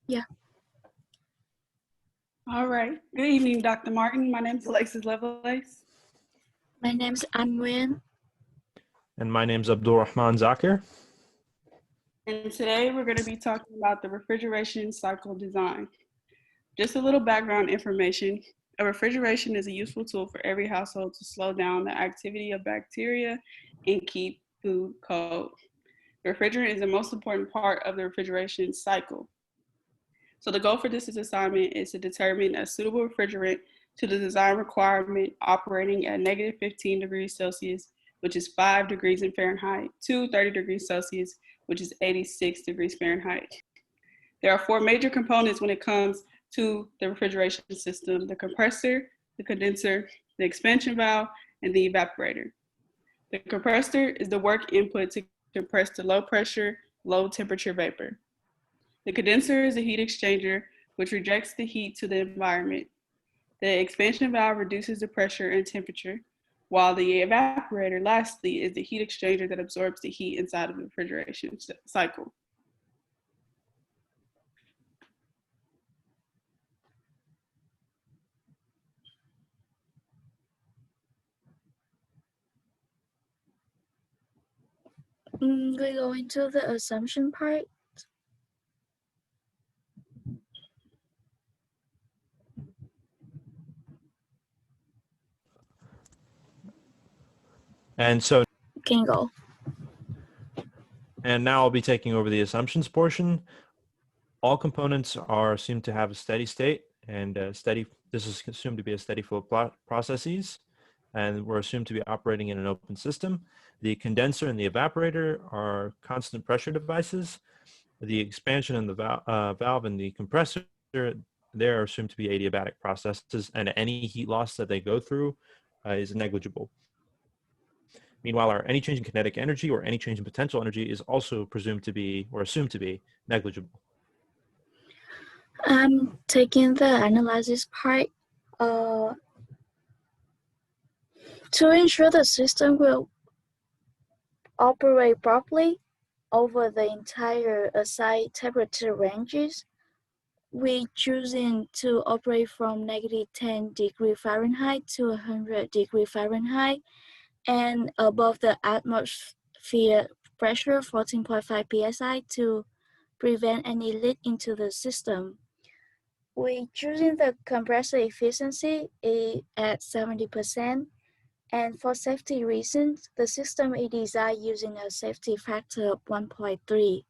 Yeah. All right. Good evening, Dr. Martin. My name is Alexis Lovelace. My name's Anwen. And my name's Abdul Rahman Zakir. And today we're going to be talking about the refrigeration cycle design. Just a little background information. A refrigeration is a useful tool for every household to slow down the activity of bacteria and keep food cold. The refrigerant is the most important part of the refrigeration cycle. So the goal for this assignment is to determine a suitable refrigerant to the design requirement operating at negative 15 degrees Celsius, which is 5 degrees in Fahrenheit, to 30 degrees Celsius, which is 86 degrees Fahrenheit. There are four major components when it comes to the refrigeration system: the compressor, the condenser, the expansion valve, and the evaporator. The compressor is the work input to compress the low pressure, low temperature vapor. The condenser is a heat exchanger which rejects the heat to the environment. The expansion valve reduces the pressure and temperature, while the evaporator, lastly, is the heat exchanger that absorbs the heat inside of the refrigeration cycle. We go into the assumption part. And so, Can go. and now I'll be taking over the assumptions portion. All components are assumed to have a steady state, and this is assumed to be a steady flow processes, and we're assumed to be operating in an open system. The condenser and the evaporator are constant pressure devices. The expansion and the valve and the compressor, they're assumed to be adiabatic processes, and any heat loss that they go through is negligible. Meanwhile, any change in kinetic energy or any change in potential energy is also presumed to be or assumed to be negligible. I'm taking the analysis part. To ensure the system will operate properly over the entire assigned temperature ranges, we choosing to operate from negative 10 degree Fahrenheit to 100 degree Fahrenheit and above the atmosphere pressure 14.5 psi to prevent any leak into the system. We choosing the compressor efficiency at 70%, and for safety reasons, the system is designed using a safety factor of 1.3.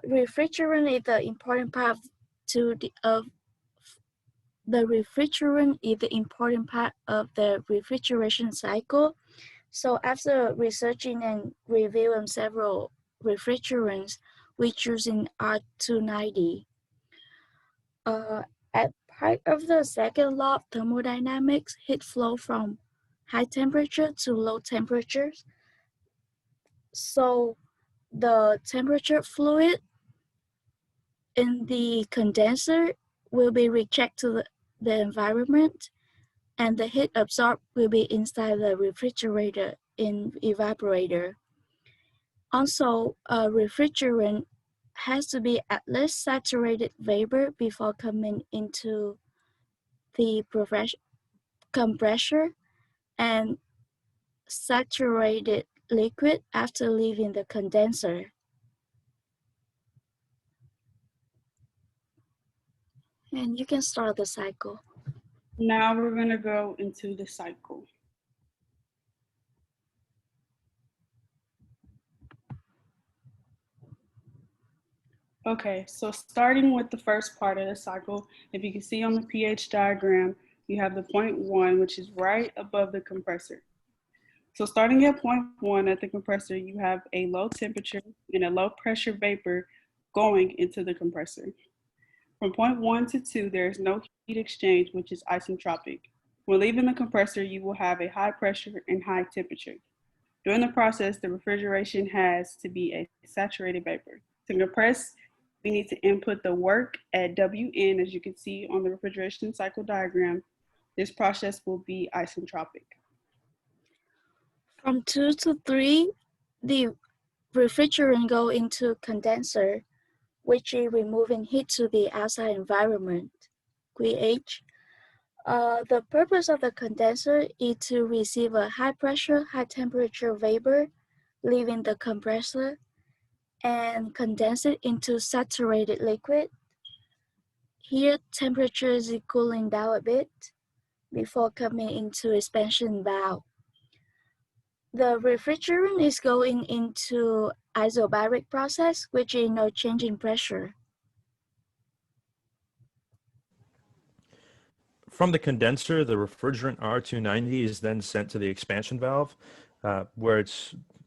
Refrigerant is the important part the refrigerant is the important part of the refrigeration cycle. So after researching and reviewing several refrigerants, we choosing R290. At part of the second law of thermodynamics, heat flow from high temperature to low temperatures. So the temperature fluid in the condenser will be rejected to the environment, and the heat absorbed will be inside the refrigerator in evaporator. Also, a refrigerant has to be at least saturated vapor before coming into the compressor and saturated liquid after leaving the condenser. And you can start the cycle. Now we're going to go into the cycle. Okay, so starting with the first part of the cycle, if you can see on the pH diagram, you have the point 1, which is right above the compressor. So starting at point 1 at the compressor, you have a low temperature and a low pressure vapor going into the compressor. From point 1 to 2, there is no heat exchange, which is isentropic. When leaving the compressor, you will have a high pressure and high temperature. During the process, the refrigeration has to be a saturated vapor. To compress, we need to input the work at Wn, as you can see on the refrigeration cycle diagram. This process will be isentropic. From 2 to 3, the refrigerant go into condenser. which is removing heat to the outside environment, QH. The purpose of the condenser is to receive a high pressure, high temperature vapor, leaving the compressor, and condense it into saturated liquid. Here, temperature is cooling down a bit before coming into expansion valve. The refrigerant is going into isobaric process, which is no change in pressure. From the condenser, the refrigerant R290 is then sent to the expansion valve, where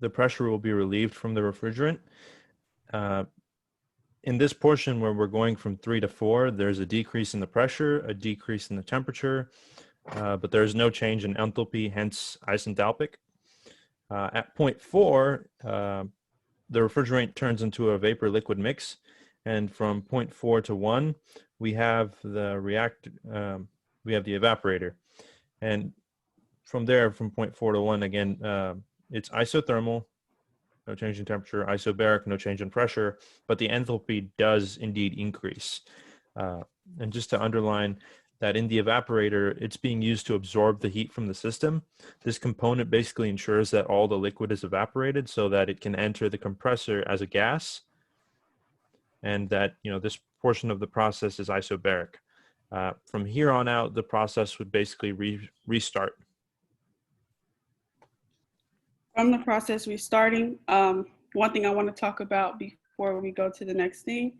the pressure will be relieved from the refrigerant. In this portion where we're going from 3 to 4, there's a decrease in the pressure, a decrease in the temperature, but there's no change in enthalpy, hence isenthalpic. At point 4, the refrigerant turns into a vapor liquid mix, and from point 4 to 1, we have the evaporator, and from there, from point 4 to 1, again, it's isothermal, no change in temperature, isobaric, no change in pressure, but the enthalpy does indeed increase. And just to underline that in the evaporator, it's being used to absorb the heat from the system. This component basically ensures that all the liquid is evaporated so that it can enter the compressor as a gas, and that this portion of the process is isobaric. From here on out, the process would basically restart. From the process restarting, one thing I want to talk about before we go to the next thing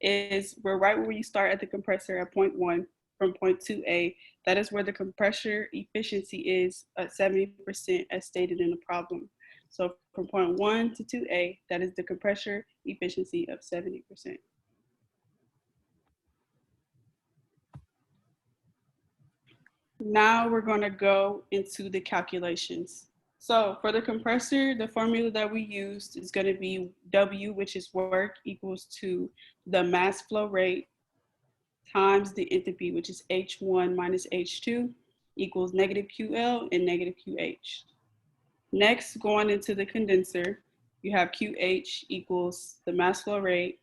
is we're right where you start at the compressor at point 1 from point 2A. That is where the compressor efficiency is at 70% as stated in the problem. So from point 1 to 2A, that is the compressor efficiency of 70%. Now we're going to go into the calculations. So for the compressor, the formula that we used is going to be W, which is work, equals to the mass flow rate times the enthalpy, which is H1 minus H2, equals negative QL and negative QH. Next, going into the condenser, you have QH equals the mass flow rate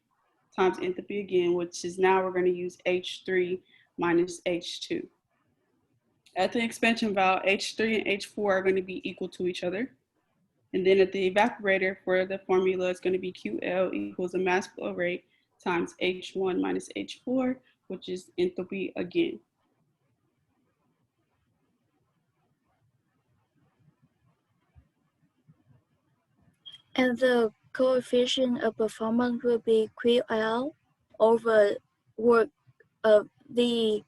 times enthalpy again, which is now we're going to use H3 minus H2. At the expansion valve, H3 and H4 are going to be equal to each other. And then at the evaporator, for the formula, it's going to be QL equals the mass flow rate times H1 minus H4, which is enthalpy again. And the coefficient of performance will be QL over work of the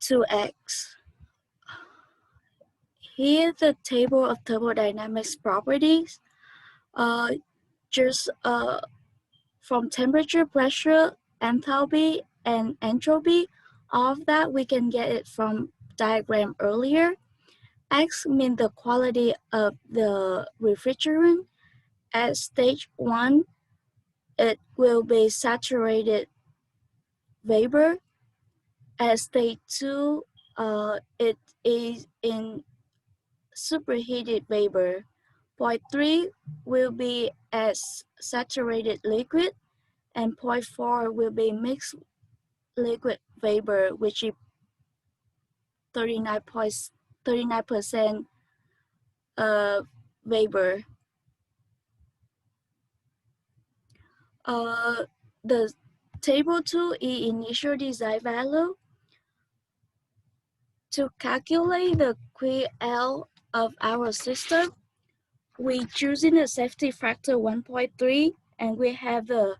2x. Here, the table of thermodynamics properties. Just from temperature, pressure, enthalpy, and entropy. All of that we can get it from diagram earlier. X means the quality of the refrigerant. At stage 1, it will be saturated vapor. At stage 2, it is in superheated vapor. Point 3 will be as saturated liquid, and point 4 will be mixed liquid vapor, which is 39% vapor. The table 2 is initial design value. To calculate the QL of our system, we choosing a safety factor 1.3, and we have the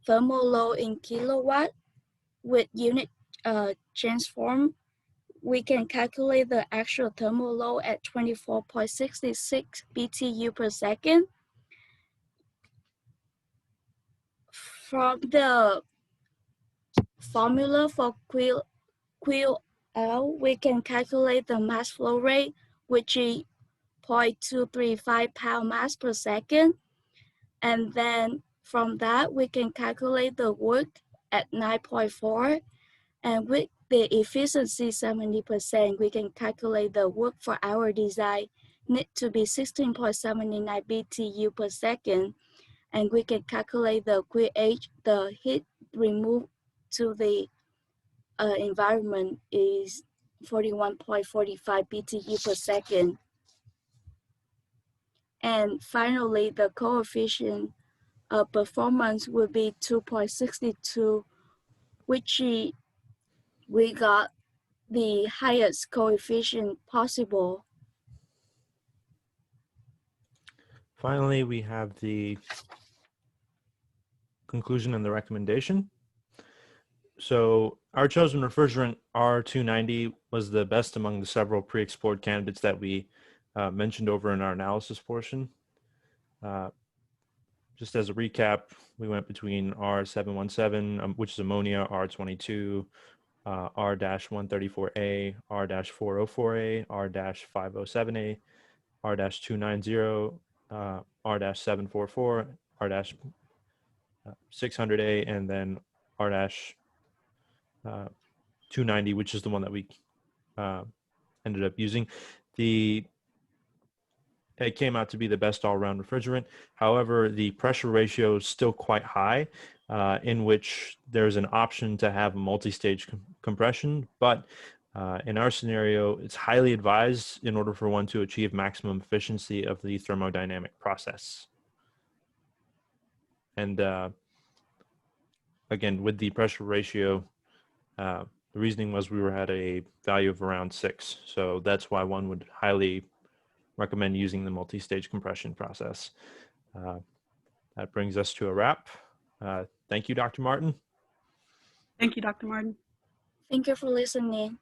thermal load in kilowatt with unit transform. We can calculate the actual thermal load at 24.66 BTU per second. From the formula for QL, we can calculate the mass flow rate, which is 0.235 pound mass per second. And then from that, we can calculate the work at 9.4. And with the efficiency 70%, we can calculate the work for our design need to be 16.79 BTU per second. and we can calculate the QH, the heat removed to the environment is 41.45 BTU per second. And finally, the coefficient of performance will be 2.62, which we got the highest coefficient possible. Finally, we have the conclusion and the recommendation. So our chosen refrigerant R290 was the best among the several pre-explored candidates that we mentioned over in our analysis portion. Just as a recap, we went between R717, which is ammonia, R22, R-134A, R-404A, R-507A, R-290, R-744, R-600A, and then R-290, which is the one that we ended up using. It came out to be the best all-around refrigerant. However, the pressure ratio is still quite high, in which there's an option to have multi-stage compression, but in our scenario, it's highly advised in order for one to achieve maximum efficiency of the thermodynamic process. And again, with the pressure ratio, the reasoning was we were at a value of around 6. So that's why one would highly recommend using the multi-stage compression process. That brings us to a wrap. Thank you, Dr. Martin. Thank you, Dr. Martin. Thank you for listening.